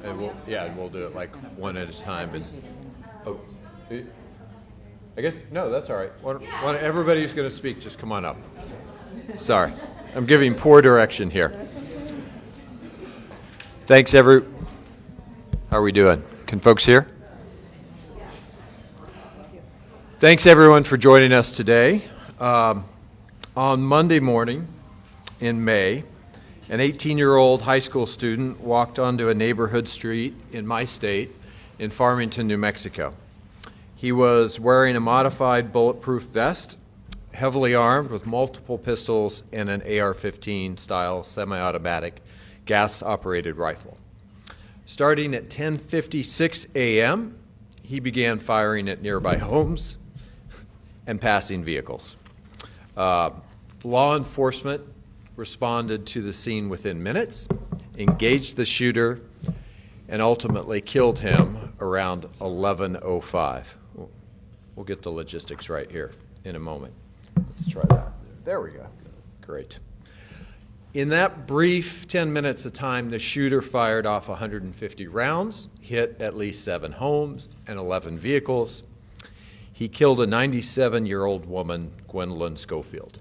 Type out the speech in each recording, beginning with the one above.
And we'll do it like one at a time. And I guess, no, that's all right. Everybody who's going to speak, just come on up. Sorry, I'm giving poor direction here. Thanks, How are we doing? Can folks hear? Thanks, everyone, for joining us today. On Monday morning in May, an 18-year-old high school student walked onto a neighborhood street in my state in Farmington, New Mexico. He was wearing a modified bulletproof vest, heavily armed with multiple pistols and an AR-15 style semi-automatic gas-operated rifle. Starting at 10:56 a.m., he began firing at nearby homes and passing vehicles. Law enforcement responded to the scene within minutes, engaged the shooter, and ultimately killed him around 11:05. We'll get the logistics right here in a moment. Let's try that. There we go. Great. In that brief 10 minutes of time, the shooter fired off 150 rounds, hit at least 7 homes and 11 vehicles. He killed a 97-year-old woman, Gwendolyn Schofield.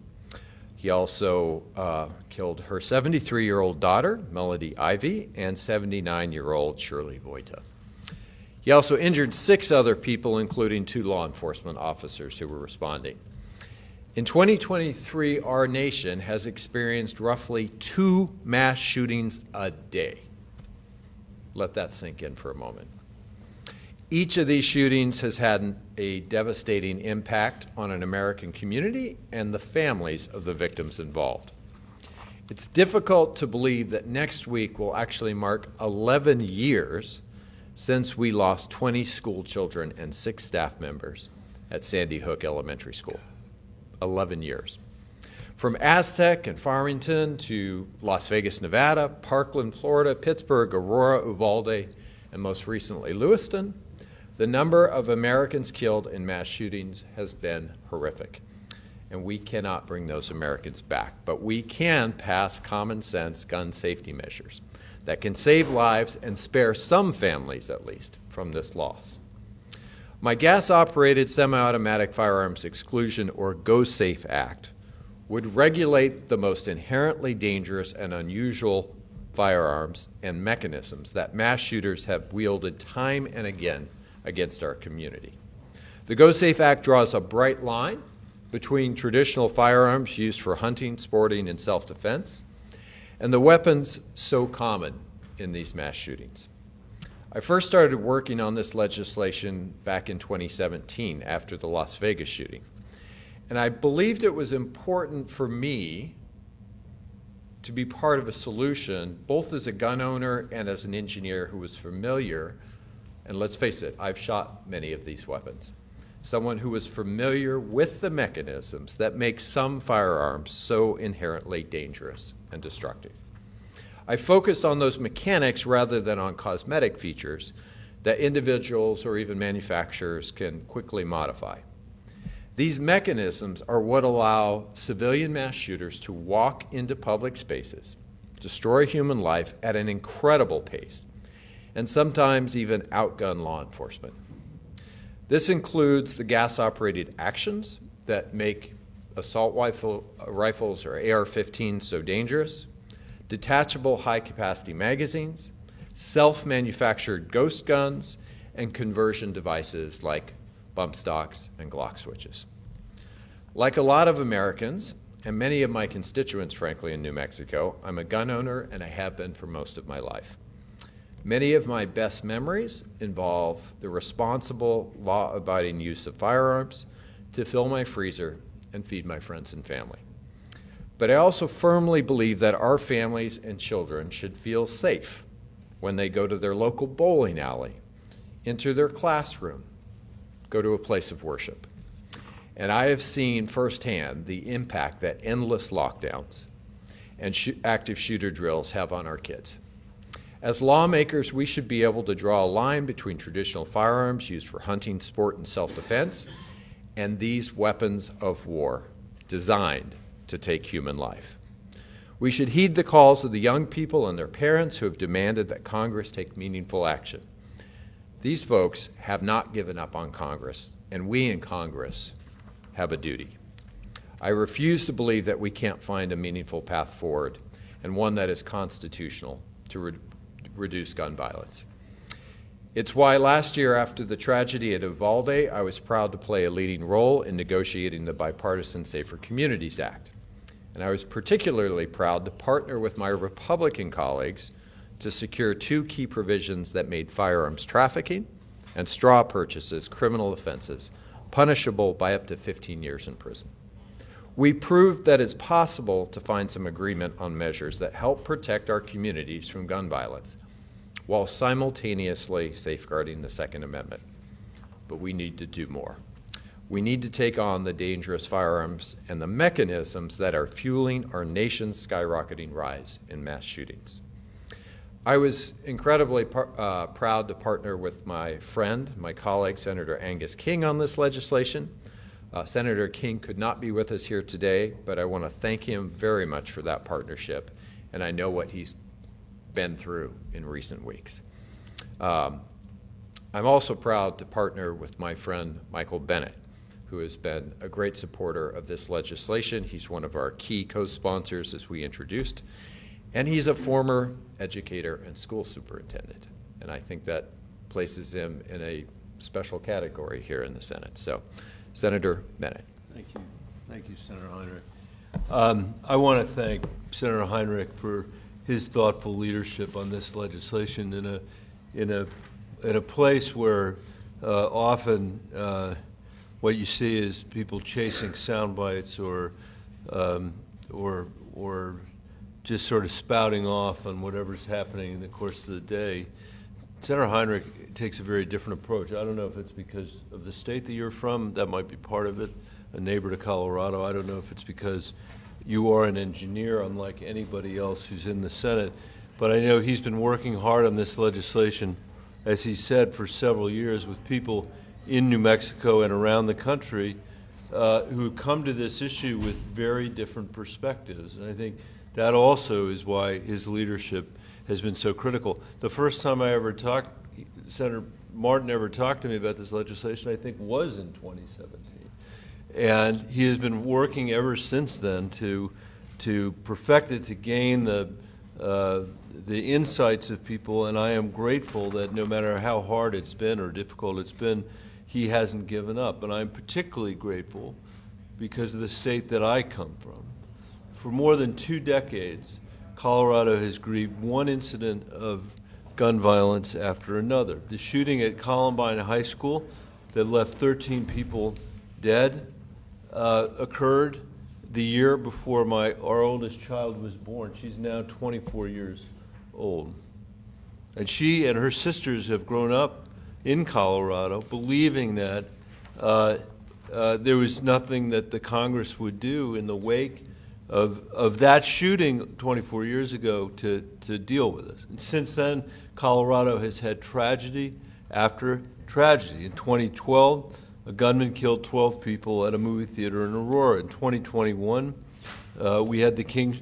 He also killed her 73-year-old daughter, Melody Ivy, and 79-year-old Shirley Voita. He also injured 6 other people, including 2 law enforcement officers who were responding. In 2023, our nation has experienced roughly 2 mass shootings a day. Let that sink in for a moment. Each of these shootings has had a devastating impact on an American community and the families of the victims involved. It's difficult to believe that next week will actually mark 11 years since we lost 20 school children and 6 staff members at Sandy Hook Elementary School. 11 years. From Aztec and Farmington to Las Vegas, Nevada, Parkland, Florida, Pittsburgh, Aurora, Uvalde, and most recently Lewiston, the number of Americans killed in mass shootings has been horrific. And we cannot bring those Americans back, but we can pass common sense gun safety measures that can save lives and spare some families, at least, from this loss. My gas-operated semi-automatic firearms exclusion, or GOSAFE Act, would regulate the most inherently dangerous and unusual firearms and mechanisms that mass shooters have wielded time and again against our community. The GOSAFE Act draws a bright line between traditional firearms used for hunting, sporting, and self-defense, and the weapons so common in these mass shootings. I first started working on this legislation back in 2017 after the Las Vegas shooting, and I believed it was important for me to be part of a solution, both as a gun owner and as an engineer who was familiar. And let's face it, I've shot many of these weapons. Someone who is familiar with the mechanisms that make some firearms so inherently dangerous and destructive. I focused on those mechanics rather than on cosmetic features that individuals or even manufacturers can quickly modify. These mechanisms are what allow civilian mass shooters to walk into public spaces, destroy human life at an incredible pace, and sometimes even outgun law enforcement. This includes the gas-operated actions that make assault rifles or AR-15 so dangerous, detachable high-capacity magazines, self-manufactured ghost guns, and conversion devices like bump stocks and Glock switches. Like a lot of Americans, and many of my constituents, frankly, in New Mexico, I'm a gun owner, and I have been for most of my life. Many of my best memories involve the responsible, law-abiding use of firearms to fill my freezer and feed my friends and family. But I also firmly believe that our families and children should feel safe when they go to their local bowling alley, enter their classroom, go to a place of worship. And I have seen firsthand the impact that endless lockdowns and active shooter drills have on our kids. As lawmakers, we should be able to draw a line between traditional firearms used for hunting, sport, and self-defense, and these weapons of war designed to take human life. We should heed the calls of the young people and their parents who have demanded that Congress take meaningful action. These folks have not given up on Congress, and we in Congress have a duty. I refuse to believe that we can't find a meaningful path forward and one that is constitutional to reduce gun violence. It's why last year, after the tragedy at Uvalde, I was proud to play a leading role in negotiating the bipartisan Safer Communities Act. And I was particularly proud to partner with my Republican colleagues to secure two key provisions that made firearms trafficking and straw purchases criminal offenses, punishable by up to 15 years in prison. We proved that it's possible to find some agreement on measures that help protect our communities from gun violence, while simultaneously safeguarding the Second Amendment. But we need to do more. We need to take on the dangerous firearms and the mechanisms that are fueling our nation's skyrocketing rise in mass shootings. I was incredibly proud to partner with my friend, my colleague, Senator Angus King, on this legislation. Senator King could not be with us here today, but I want to thank him very much for that partnership, and I know what he's been through in recent weeks. I'm also proud to partner with my friend Michael Bennet, who has been a great supporter of this legislation. He's one of our key co-sponsors as we introduced, and he's a former educator and school superintendent, and I think that places him in a special category here in the Senate. So, Senator Bennet. Thank you, Senator Heinrich. I want to thank Senator Heinrich for his thoughtful leadership on this legislation in a place where often what you see is people chasing sound bites or just sort of spouting off on whatever's happening in the course of the day. Senator Heinrich takes a very different approach. I don't know if it's because of the state that you're from, that might be part of it, a neighbor to Colorado. I don't know if it's because you are an engineer unlike anybody else who's in the Senate, but I know he's been working hard on this legislation, as he said, for several years with people in New Mexico and around the country who come to this issue with very different perspectives. And I think that also is why his leadership has been so critical. The first time I ever talked, Senator Martin ever talked to me about this legislation, I think was in 2017. And he has been working ever since then to perfect it, to gain the insights of people, and I am grateful that no matter how hard it's been or difficult it's been, he hasn't given up. And I'm particularly grateful because of the state that I come from. For more than 2 decades, Colorado has grieved one incident of gun violence after another. The shooting at Columbine High School that left 13 people dead occurred the year before our oldest child was born. She's now 24 years old. And she and her sisters have grown up in Colorado believing that there was nothing that the Congress would do in the wake of that shooting 24 years ago to deal with this. And since then, Colorado has had tragedy after tragedy. In 2012, a gunman killed 12 people at a movie theater in Aurora. In 2021, we had the King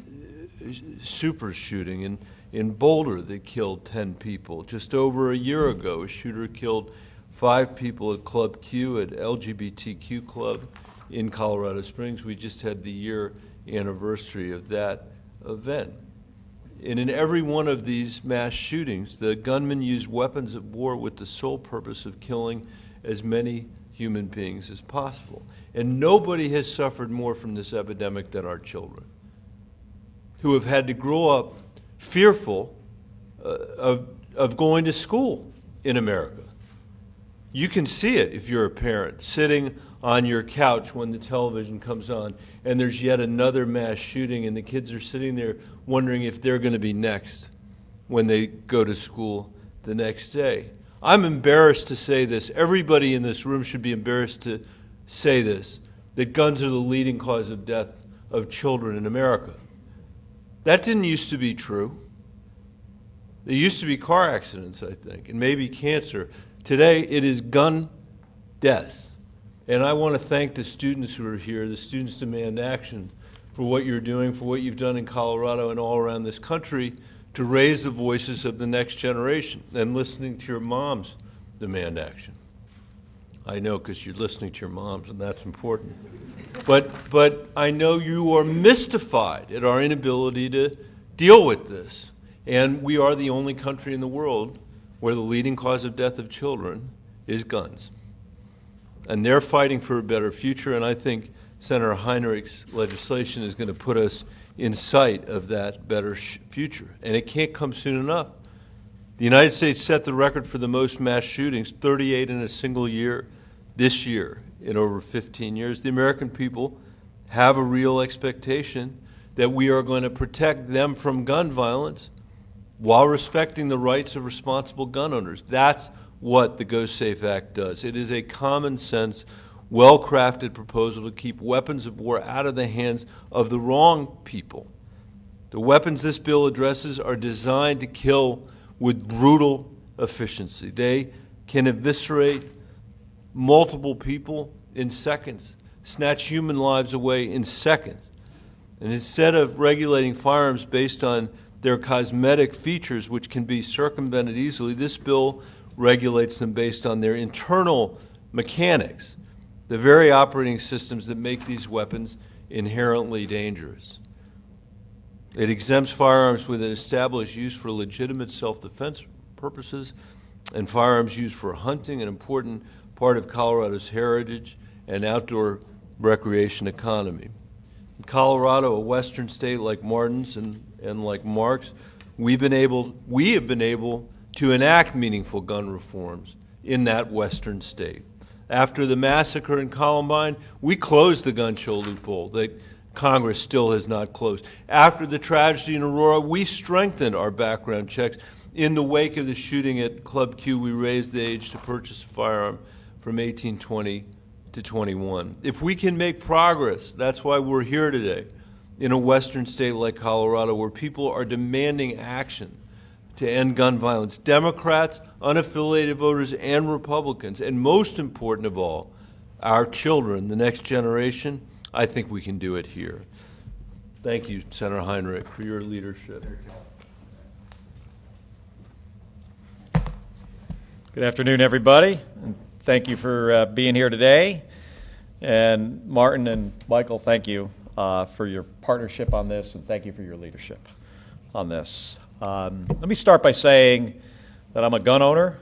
Soopers shooting in Boulder that killed 10 people. Just over a year ago, a shooter killed 5 people at Club Q, at LGBTQ Club in Colorado Springs. We just had the year anniversary of that event. And in every one of these mass shootings, the gunman used weapons of war with the sole purpose of killing as many human beings as possible. And nobody has suffered more from this epidemic than our children, who have had to grow up fearful of going to school in America. You can see it if you're a parent, sitting on your couch when the television comes on and there's yet another mass shooting and the kids are sitting there wondering if they're going to be next when they go to school the next day. I'm embarrassed to say this. Everybody in this room should be embarrassed to say this, that guns are the leading cause of death of children in America. That didn't used to be true. There used to be car accidents, I think, and maybe cancer. Today, it is gun deaths. And I want to thank the students who are here. The Students Demand Action for what you're doing, for what you've done in Colorado and all around this country to raise the voices of the next generation and listening to your moms demand action. I know, because you're listening to your moms, and that's important. But I know you are mystified at our inability to deal with this. And we are the only country in the world where the leading cause of death of children is guns. And they're fighting for a better future, and I think Senator Heinrich's legislation is going to put us in sight of that better future. And it can't come soon enough. The United States set the record for the most mass shootings, 38 in a single year, this year, in over 15 years. The American people have a real expectation that we are going to protect them from gun violence while respecting the rights of responsible gun owners. That's what the GOSAFE Act does. It is a common sense, well-crafted proposal to keep weapons of war out of the hands of the wrong people. The weapons this bill addresses are designed to kill with brutal efficiency. They can eviscerate multiple people in seconds, snatch human lives away in seconds. And instead of regulating firearms based on their cosmetic features, which can be circumvented easily, this bill regulates them based on their internal mechanics, the very operating systems that make these weapons inherently dangerous. It exempts firearms with an established use for legitimate self-defense purposes and firearms used for hunting, an important part of Colorado's heritage and outdoor recreation economy. In Colorado, a western state like Martin's and like Mark's, we have been able to enact meaningful gun reforms in that western state. After the massacre in Columbine, we closed the gun show loophole that Congress still has not closed. After the tragedy in Aurora, we strengthened our background checks. In the wake of the shooting at Club Q, we raised the age to purchase a firearm from 18-20 to 21. If we can make progress, that's why we're here today, in a western state like Colorado, where people are demanding action to end gun violence. Democrats, unaffiliated voters, and Republicans, and most important of all, our children, the next generation, I think we can do it here. Thank you, Senator Heinrich, for your leadership. Good afternoon, everybody. And thank you for being here today. And Martin and Michael, thank you for your partnership on this, and thank you for your leadership on this. Let me start by saying that I'm a gun owner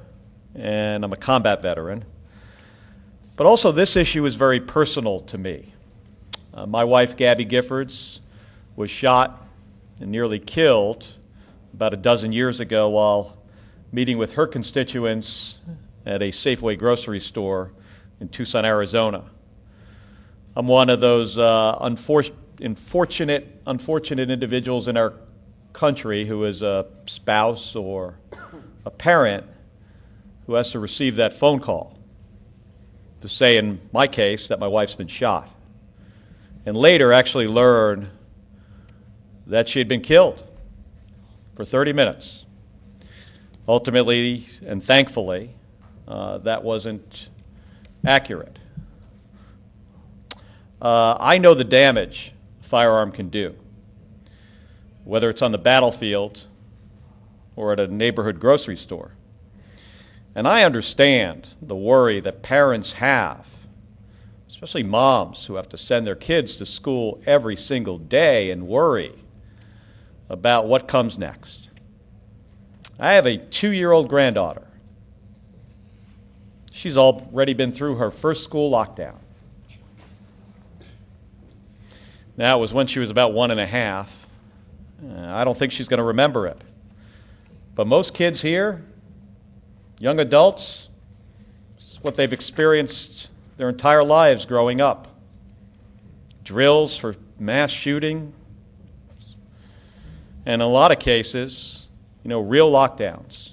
and I'm a combat veteran, but also this issue is very personal to me. My wife, Gabby Giffords, was shot and nearly killed about a dozen years ago while meeting with her constituents at a Safeway grocery store in Tucson, Arizona. I'm one of those unfortunate individuals in our country who is a spouse or a parent who has to receive that phone call to say, in my case, that my wife's been shot, and later actually learn that she had been killed for 30 minutes. Ultimately, and thankfully, that wasn't accurate. I know the damage a firearm can do, whether it's on the battlefield or at a neighborhood grocery store. And I understand the worry that parents have, especially moms who have to send their kids to school every single day and worry about what comes next. I have a 2-year-old granddaughter. She's already been through her first school lockdown. Now, it was when she was about 1.5. I don't think she's going to remember it. But most kids here, young adults, it's what they've experienced their entire lives growing up. Drills for mass shooting, and in a lot of cases, real lockdowns.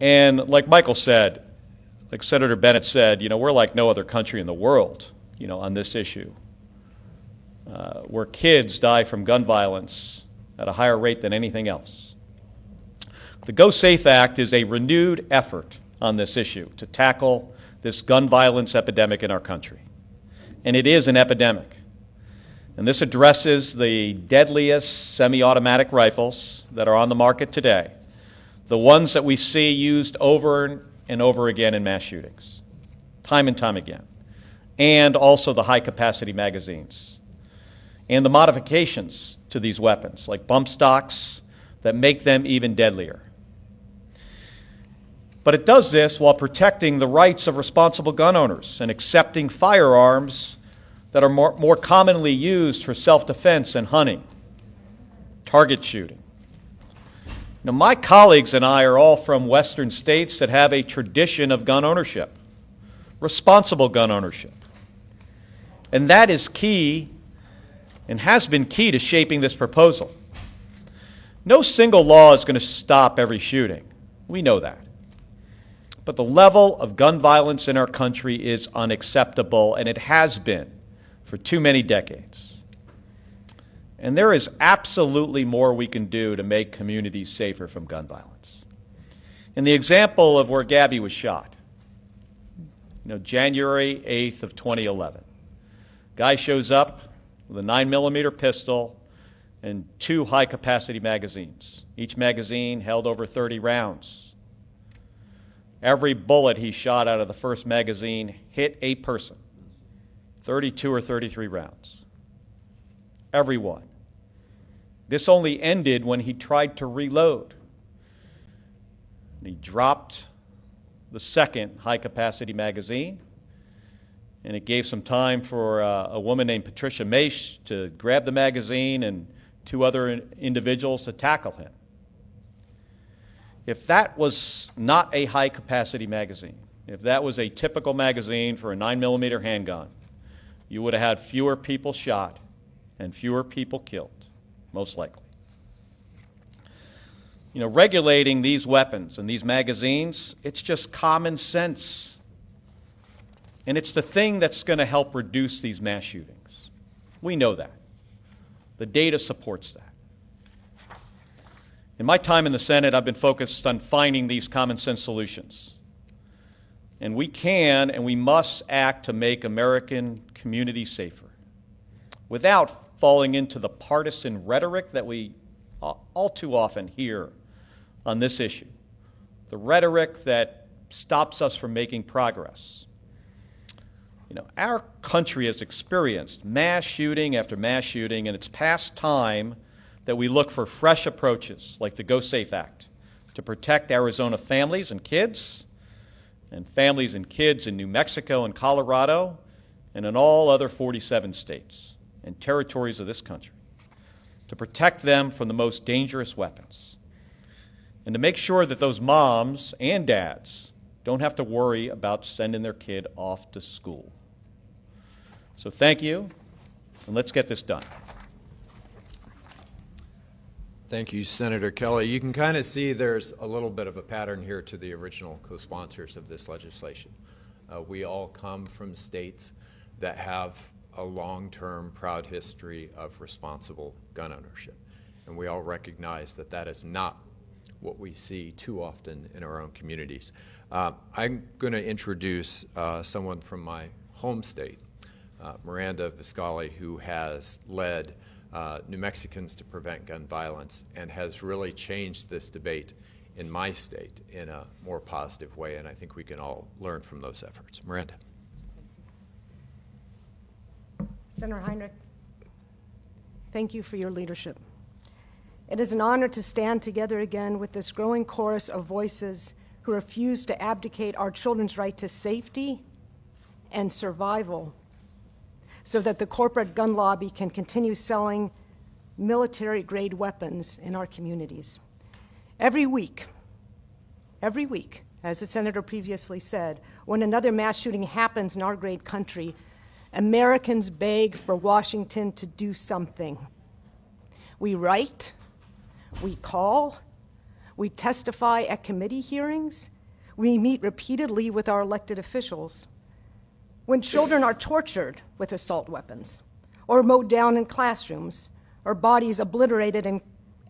And like Michael said, like Senator Bennet said, we're like no other country in the world, on this issue, where kids die from gun violence at a higher rate than anything else. The GOSAFE Act is a renewed effort on this issue to tackle this gun violence epidemic in our country. And it is an epidemic. And this addresses the deadliest semi-automatic rifles that are on the market today, the ones that we see used over and over again in mass shootings, time and time again, and also the high-capacity magazines, and the modifications to these weapons, like bump stocks, that make them even deadlier. But it does this while protecting the rights of responsible gun owners and accepting firearms that are more commonly used for self-defense and hunting, target shooting. Now, my colleagues and I are all from Western states that have a tradition of gun ownership, responsible gun ownership. And that is key and has been key to shaping this proposal. No single law is going to stop every shooting. We know that. But the level of gun violence in our country is unacceptable, and it has been for too many decades. And there is absolutely more we can do to make communities safer from gun violence. In the example of where Gabby was shot, January 8th of 2011, guy shows up with a 9mm pistol and 2 high-capacity magazines. Each magazine held over 30 rounds. Every bullet he shot out of the first magazine hit a person. 32 or 33 rounds. Every one. This only ended when he tried to reload. He dropped the second high-capacity magazine, and it gave some time for a woman named Patricia Maish to grab the magazine and 2 other individuals to tackle him. If that was not a high-capacity magazine, if that was a typical magazine for a 9mm handgun, you would have had fewer people shot and fewer people killed, most likely. Regulating these weapons and these magazines, it's just common sense. And it's the thing that's going to help reduce these mass shootings. We know that. The data supports that. In my time in the Senate, I've been focused on finding these common sense solutions. And we can and we must act to make American communities safer without falling into the partisan rhetoric that we all too often hear on this issue, the rhetoric that stops us from making progress. Our country has experienced mass shooting after mass shooting, and it's past time that we look for fresh approaches like the GOSAFE Act to protect Arizona families and kids in New Mexico and Colorado and in all other 47 states and territories of this country, to protect them from the most dangerous weapons and to make sure that those moms and dads don't have to worry about sending their kid off to school. So thank you, and let's get this done. Thank you, Senator Kelly. You can kind of see there's a little bit of a pattern here to the original co-sponsors of this legislation. We all come from states that have a long-term, proud history of responsible gun ownership. And we all recognize that that is not what we see too often in our own communities. I'm going to introduce someone from my home state, Miranda, Viscoli, who has led New Mexicans to Prevent Gun Violence and has really changed this debate in my state in a more positive way, and I think we can all learn from those efforts. Miranda. Senator Heinrich, thank you for your leadership. It is an honor to stand together again with this growing chorus of voices who refuse to abdicate our children's right to safety and survival so that the corporate gun lobby can continue selling military-grade weapons in our communities. Every week, as the senator previously said, when another mass shooting happens in our great country, Americans beg for Washington to do something. We write, we call, we testify at committee hearings, we meet repeatedly with our elected officials. When children are tortured with assault weapons, or mowed down in classrooms, or bodies obliterated in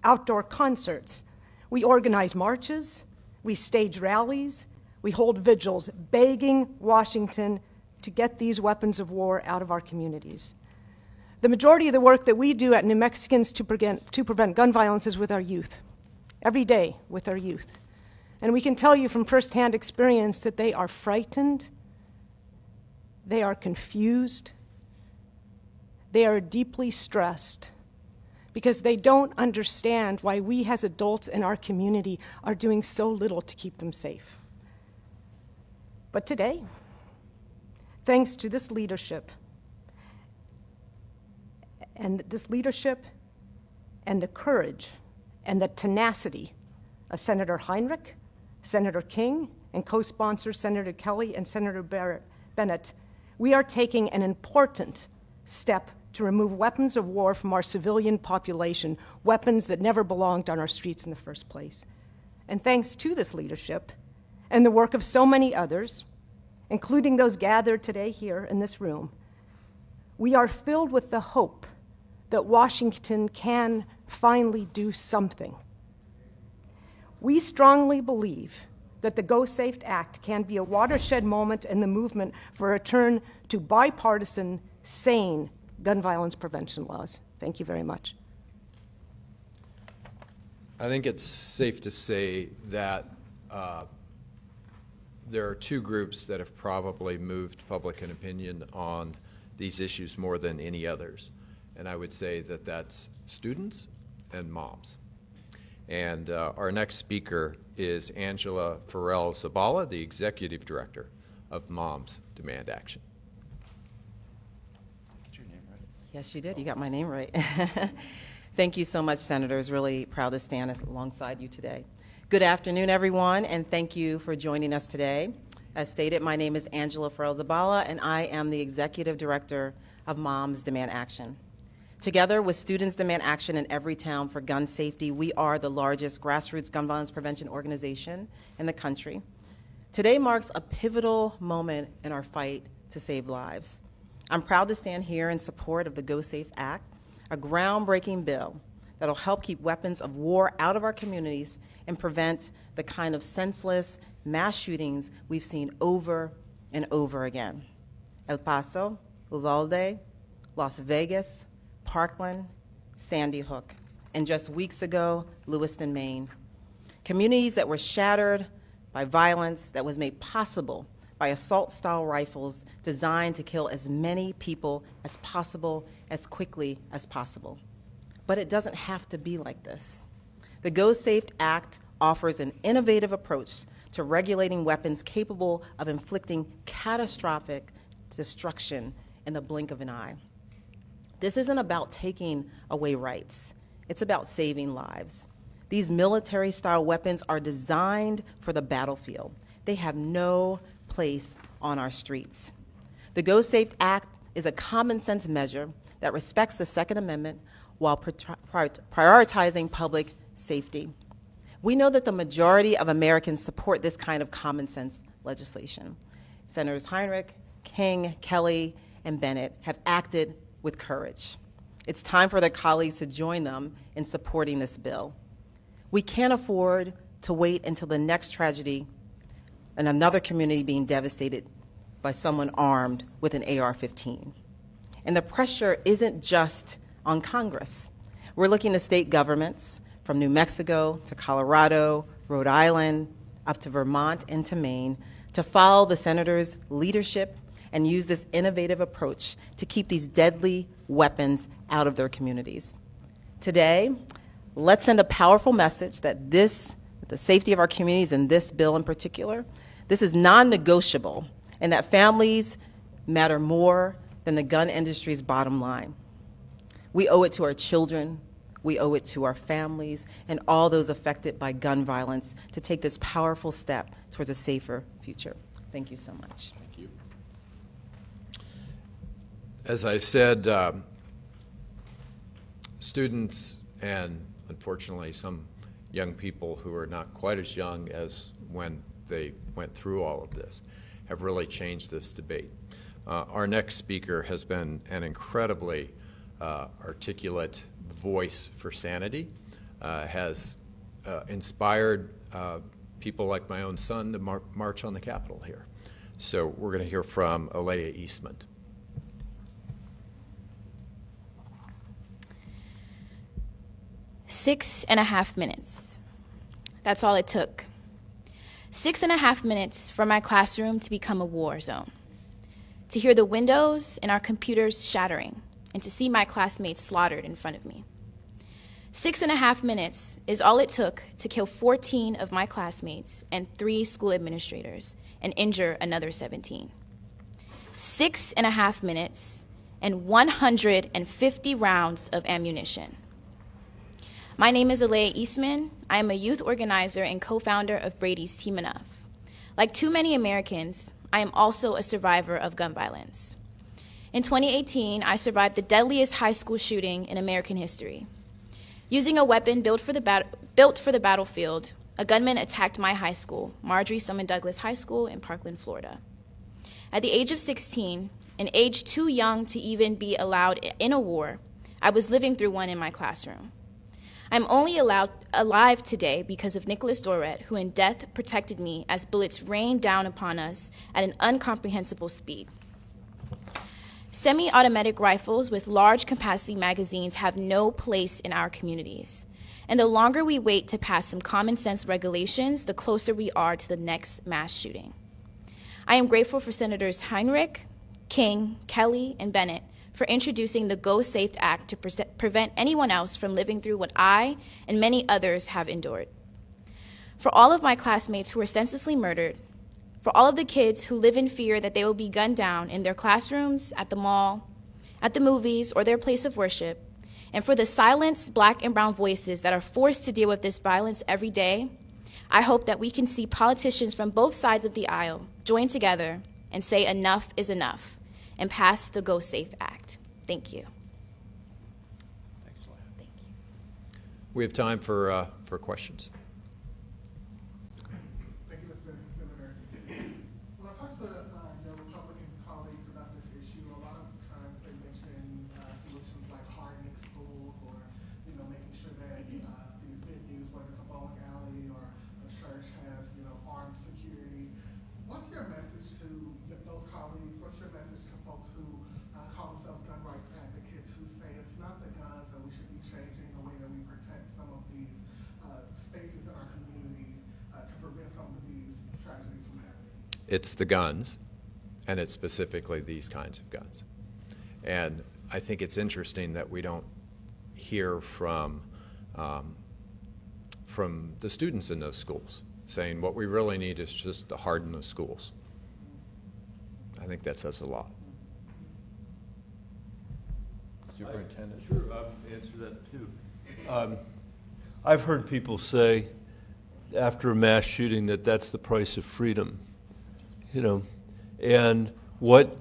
outdoor concerts, we organize marches, we stage rallies, we hold vigils begging Washington to get these weapons of war out of our communities. The majority of the work that we do at New Mexicans to prevent gun violence is with our youth, every day with our youth. And we can tell you from firsthand experience that they are frightened, they are confused, they are deeply stressed because they don't understand why we as adults in our community are doing so little to keep them safe. But today, thanks to this leadership and the courage and the tenacity of Senator Heinrich, Senator King, and co-sponsors Senator Kelly and Senator Bennet, we are taking an important step to remove weapons of war from our civilian population, weapons that never belonged on our streets in the first place. And thanks to this leadership and the work of so many others, including those gathered today here in this room, we are filled with the hope that Washington can finally do something. We strongly believe that the GOSAFE Act can be a watershed moment in the movement for a return to bipartisan, sane gun violence prevention laws. Thank you very much. I think it's safe to say that there are two groups that have probably moved public opinion on these issues more than any others. And I would say that that's students and moms. And our next speaker is Angela Farrell-Zabala, the Executive Director of Moms Demand Action. Get your name right. Yes, you did. You got my name right. Thank you so much, Senators. Really proud to stand alongside you today. Good afternoon, everyone, and thank you for joining us today. As stated, my name is Angela Farrell-Zabala, and I am the Executive Director of Moms Demand Action. Together with Students Demand Action in Every Town for Gun Safety, we are the largest grassroots gun violence prevention organization in the country. Today marks a pivotal moment in our fight to save lives. I'm proud to stand here in support of the GOSAFE Act, a groundbreaking bill that will help keep weapons of war out of our communities and prevent the kind of senseless mass shootings we've seen over and over again. El Paso, Uvalde, Las Vegas, Parkland, Sandy Hook, and just weeks ago, Lewiston, Maine. Communities that were shattered by violence that was made possible by assault-style rifles designed to kill as many people as possible, as quickly as possible. But it doesn't have to be like this. The GOSAFE Act offers an innovative approach to regulating weapons capable of inflicting catastrophic destruction in the blink of an eye. This isn't about taking away rights. It's about saving lives. These military-style weapons are designed for the battlefield. They have no place on our streets. The GOSAFE Act is a common-sense measure that respects the Second Amendment while prioritizing public safety. We know that the majority of Americans support this kind of common-sense legislation. Senators Heinrich, King, Kelly, and Bennet have acted with courage. It's time for their colleagues to join them in supporting this bill. We can't afford to wait until the next tragedy and another community being devastated by someone armed with an AR-15. And the pressure isn't just on Congress. We're looking to state governments from New Mexico to Colorado, Rhode Island, up to Vermont and to Maine to follow the senators' leadership and use this innovative approach to keep these deadly weapons out of their communities. Today, let's send a powerful message that the safety of our communities and this bill in particular, this is non-negotiable, and that families matter more than the gun industry's bottom line. We owe it to our children, we owe it to our families, and all those affected by gun violence to take this powerful step towards a safer future. Thank you so much. Thank you. As I said, students and unfortunately some young people who are not quite as young as when they went through all of this have really changed this debate. Our next speaker has been an incredibly articulate voice for sanity, has inspired people like my own son to march on the Capitol here. So we're going to hear from Alea Eastman. 6.5 minutes. That's all it took. 6.5 minutes for my classroom to become a war zone, to hear the windows in our computers shattering, and to see my classmates slaughtered in front of me. 6.5 minutes is all it took to kill 14 of my classmates and 3 school administrators and injure another 17. 6.5 minutes and 150 rounds of ammunition. My name is Alea Eastman. I am a youth organizer and co-founder of Brady's Team Enough. Like too many Americans, I am also a survivor of gun violence. In 2018, I survived the deadliest high school shooting in American history. Using a weapon built for the battlefield, a gunman attacked my high school, Marjorie Stoneman Douglas High School in Parkland, Florida. At the age of 16, an age too young to even be allowed in a war, I was living through one in my classroom. I'm only alive today because of Nicholas Doret, who in death protected me as bullets rained down upon us at an incomprehensible speed. Semi-automatic rifles with large capacity magazines have no place in our communities. And the longer we wait to pass some common sense regulations, the closer we are to the next mass shooting. I am grateful for Senators Heinrich, King, Kelly, and Bennet for introducing the GOSAFE Act to prevent anyone else from living through what I and many others have endured. For all of my classmates who were senselessly murdered, for all of the kids who live in fear that they will be gunned down in their classrooms, at the mall, at the movies, or their place of worship, and for the silenced Black and brown voices that are forced to deal with this violence every day, I hope that we can see politicians from both sides of the aisle join together and say enough is enough and pass the GOSAFE Act. Thank you. Thanks, Leah. Thank you. We have time for questions. Thank you, Mr. Senator. When I talk to your Republican colleagues about this issue, a lot of times they mention solutions like hardening schools or, making sure that these venues, whether it's a bowling alley or a church, has, armed security. What's your message to those colleagues? What's your message to folks who call themselves gun rights advocates who say it's not the guns that we should be changing the way that we protect some of these spaces in our communities to prevent some of these tragedies from happening? It's the guns, and it's specifically these kinds of guns. And I think it's interesting that we don't hear from the students in those schools saying what we really need is just to harden the schools. I think that says a lot. Superintendent. Sure, I'll answer that too. I've heard people say after a mass shooting that that's the price of freedom, and what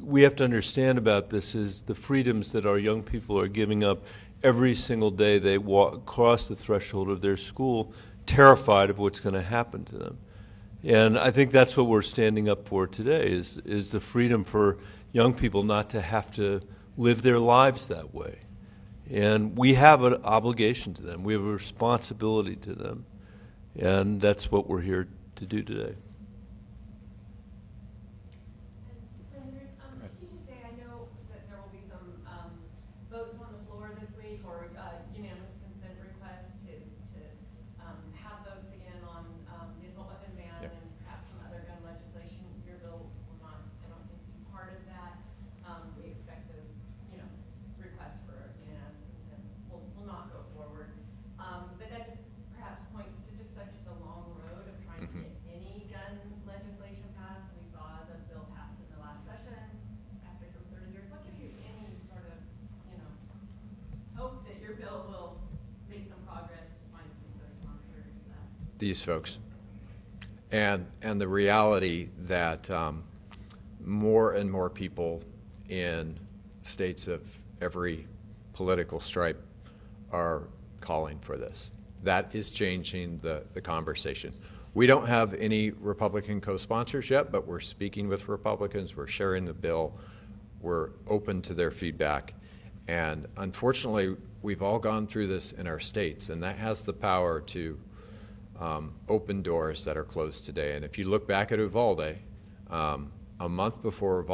we have to understand about this is the freedoms that our young people are giving up every single day they walk across the threshold of their school, terrified of what's going to happen to them. And I think that's what we're standing up for today is the freedom for young people not to have to live their lives that way. And we have an obligation to them. We have a responsibility to them. And that's what we're here to do today. Senators, could you just say, I know that there will be some votes on the floor this week or unanimous consent requests to have votes again on the assault weapon ban and perhaps some other gun legislation. Your bill will not, I don't think, be part of that. We expect those, requests for unanimous consent will not go forward. But that just perhaps points to just such the long road of trying to get any gun legislation passed. We saw the bill passed in the last session after some 30 years. What gives you any sort of, hope that your bill will make some progress, find some co-sponsors? These folks. And the reality that more and more people in states of every political stripe are calling for this. That is changing the conversation. We don't have any Republican co-sponsors yet, but we're speaking with Republicans. We're sharing the bill. We're open to their feedback. And unfortunately, we've all gone through this in our states, and that has the power to open doors that are closed today. And if you look back at Uvalde, a month before Uvalde